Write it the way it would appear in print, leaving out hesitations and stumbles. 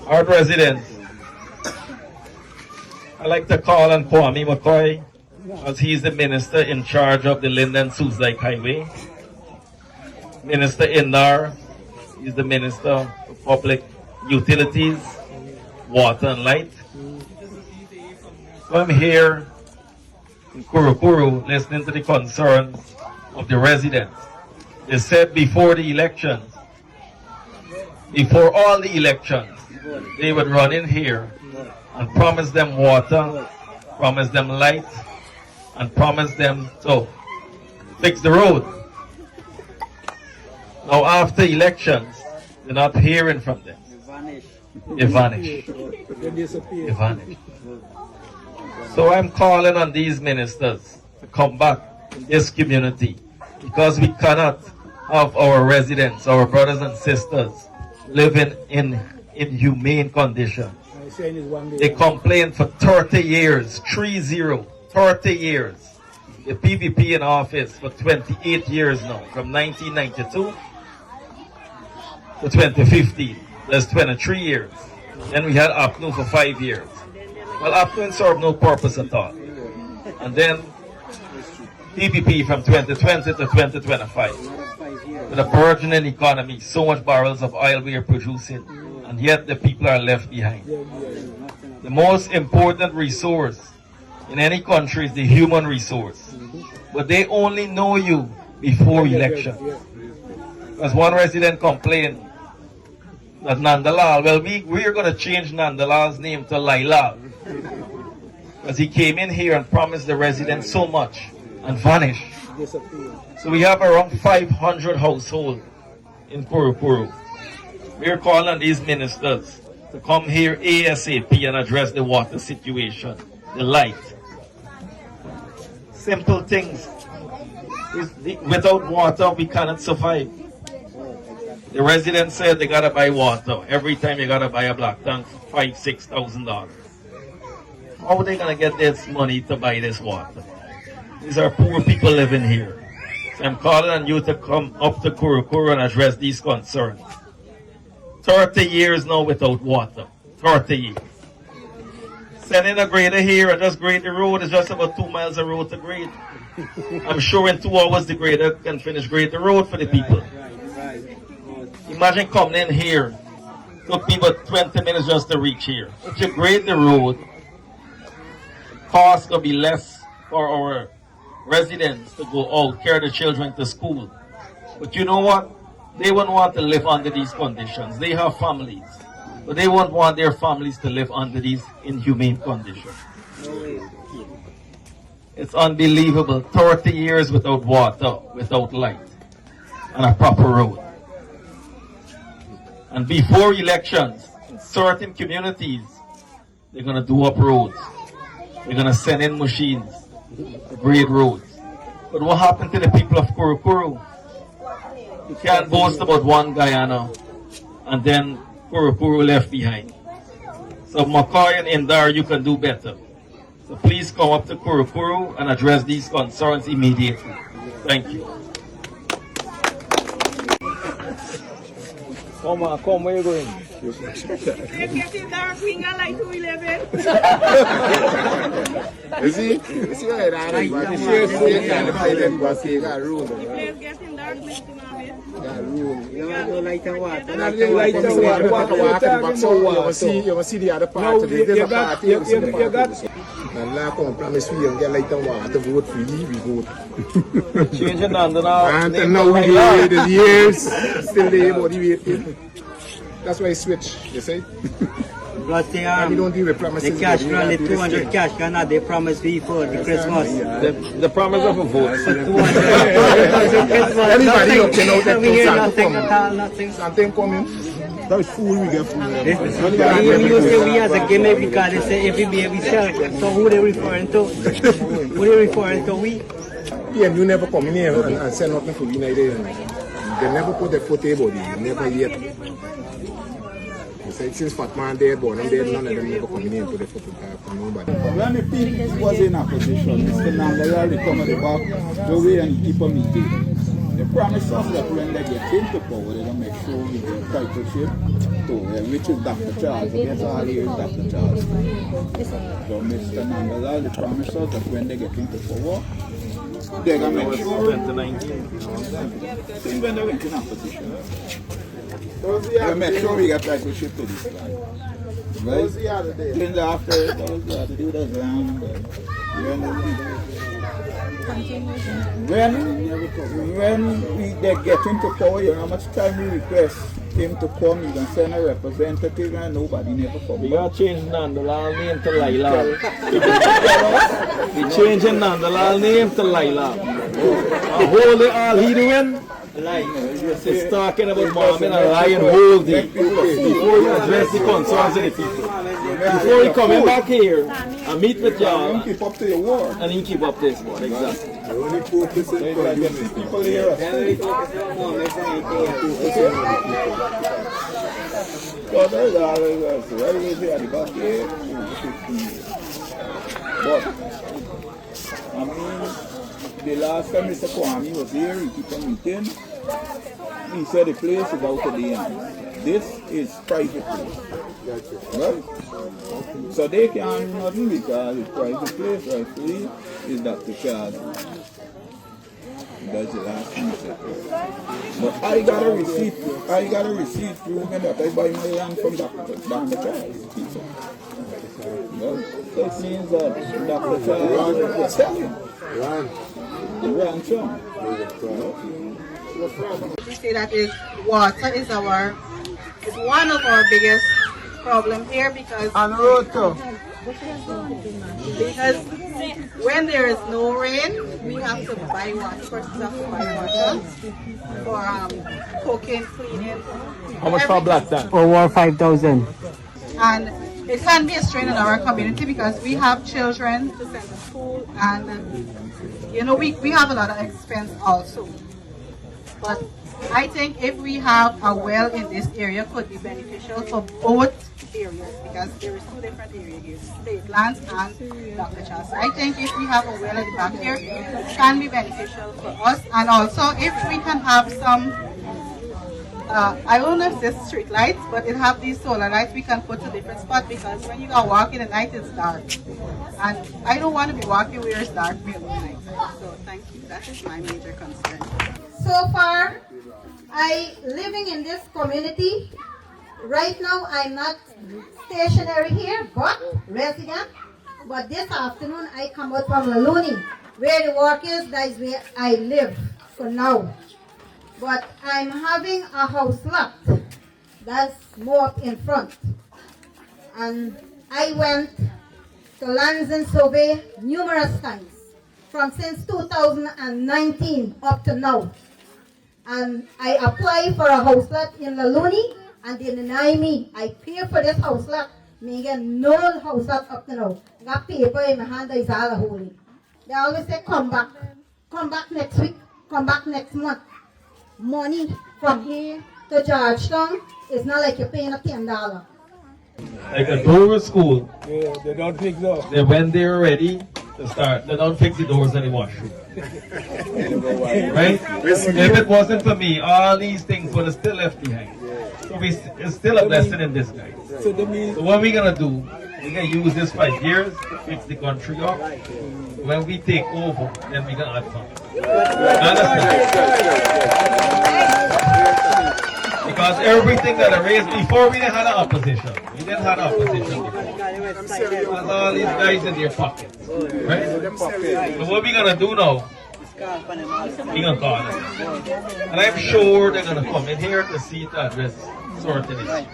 Our residents, I like to call on Kwame McCoy, as he's the minister in charge of the Linden Suzdike Highway. Minister Indar, he's the minister of public utilities, water and light. So I'm here in Kurukuru listening to the concerns of the residents. They said before the elections, before all the elections, they would run in here and promise them water, promise them light, and promise them to fix the road. Now after elections, they're not hearing from them. They vanish. They vanish. So I'm calling on these ministers to come back in this community, because we cannot have our residents, our brothers and sisters, living in inhumane conditions. They complained for 30 years, 30 years. The PVP in office for 28 years now, from 1992 to 2015. That's 23 years. Then we had APNU for 5 years. Well, APNU served no purpose at all. And then PVP from 2020 to 2025. With a burgeoning economy, so much barrels of oil we are producing, and yet the people are left behind. The most important resource in any country is the human resource. But they only know you before election. As one resident complained that Nandalal, well, we're going to change Nandalal's name to Lailal. Because he came in here and promised the residents so much and vanished. So we have around 500 households in Kurukuru. We're calling on these ministers to come here ASAP and address the water situation, the light. Simple things. Without water, we cannot survive. The residents said they gotta buy water. Every time you gotta buy a black tank for $5,000–$6,000. How are they gonna get this money to buy this water? These are poor people living here. So I'm calling on you to come up to Kurukuru and address these concerns. 30 years now without water. 30 years. Sending a grader here and just grade the road is just about 2 miles of road to grade. I'm sure in 2 hours the grader can finish grade the road for the people. Imagine coming in here. Took me about 20 minutes just to reach here. If you grade the road, cost will be less for our residents to go out, carry the children to school. But you know what? They won't want to live under these conditions. They have families. But they won't want their families to live under these inhumane conditions. It's unbelievable. 30 years without water, without light, and a proper road. And before elections, in certain communities, they're going to do up roads. They're going to send in machines to grade roads. But what happened to the people of Kurukuru? You can't boast about one Guyana and then Kurukuru left behind. So McCoy and Indar, you can do better. So please come up to Kurukuru and address these concerns immediately. Thank you. Come, where you going? It's getting dark, we got like 2:11. You see? You see why that is? But the share say kind of play them but say got room. The place getting dark, Mr. Mohammed. Got room. You got no light and water. Light and water. You see the other part of this. There's a party. You got. And like I promise we get light and water, vote for you, we vote. Change it under now. And now we wait the years, still there, but we waiting. That's why I switch, you see? Plus we don't deal with promises. the cash run, the 200 cash Ghana, they promised me for the Christmas. The promise of a vote. For 200. Everybody up to now that we hear nothing nothing at all, nothing. Something coming. That's fool we get fool. You say we as a gimmick because they say every day we sell. So who they referring to? Who they referring to? We? Yeah, you never come in here and send nothing for me neither. They never put their foot table, never yet. Since Fat Man there, born and there, none of them never come in and put their foot for nobody. When the people was in opposition, Mr. Nandayal will come at the back, go away and keep a meeting. They promised us that when they get into power, they're going to make sure we get titleship too, which is Dr. Charles. That's all here is Dr. Charles. So Mr. Nandalal, the promised us that when they get into power, they're going to make sure. 2019. Since when they went in opposition, they'll make sure we get titleship to this guy. Right? Then after, that do that when they get into power, you know how much time we request him to come, you can send a representative and nobody never come. We got to change Nandalal name to Laila. We changing Nandalal name to Laila. Hold it all he doing? He's talking about Mohammed and lying whole day before you address the concerns of the people. Before he coming back here and meet with y'all, keep up to your word. and he keep up this one, exactly. Only focus on people here. So there's always very easy at the back here. But I mean, the last time Mr. Kwame was here, he kept on meeting. He said the place is out of the end. This is private place. Right? So they can't do nothing because it's private place, rightfully, is Dr. Charles. That's the last thing he said. But I got a receipt proving that I buy my land from Dr. Charles. Well, so it means that Dr. Charles was selling. The ransom. We say that is water is one of our biggest problem here because when there is no rain, we have to buy water. First, we have to buy water for cooking, cleaning. How much for black tank? Over 5,000. And it can be a strain on our community because we have children to send to school, and you know we have a lot of expense also. But I think if we have a well in this area, could be beneficial for both areas because there is two different areas here, state lands and Dr. Charles. I think if we have a well at the back here, it can be beneficial for us, and also if we can have some, I don't know if this is street lights, but it have these solar lights we can put to different spots because when you go walking at night it's dark, and I don't want to be walking where it's dark middle of the night. So thank you. That is my major concern. So far, I living in this community. Right now, I'm not stationary here, but resident. But this afternoon, I come out from Laluni, where the work is. That is where I live for now. But I'm having a house lot that's more up in front. And I went to lands and survey numerous times, from since 2019 up to now. And I applied for a house lot in Laluni, and they deny me. I pay for this house lot. Me get no house lot up to now. I got paper in my hand that is all holy. They always say, come back next week, come back next month. Money from here to Georgetown is not like you're paying a $10. Like a Dover school, Yeah, they don't fix up. they when they're ready to start, they don't fix the doors anymore. Right? If it wasn't for me, all these things would have still left behind. So it's still a blessing in disguise. So that means So what we're gonna do, we're gonna use this 5 years to fix the country up. When we take over, then we're gonna add funds. Because everything that I raised before, we didn't have an opposition. We didn't have an opposition before. There's all these guys in their pockets. Right? So what we're gonna do now, we're gonna call them. And I'm sure they're gonna come in here to see to address certain issues.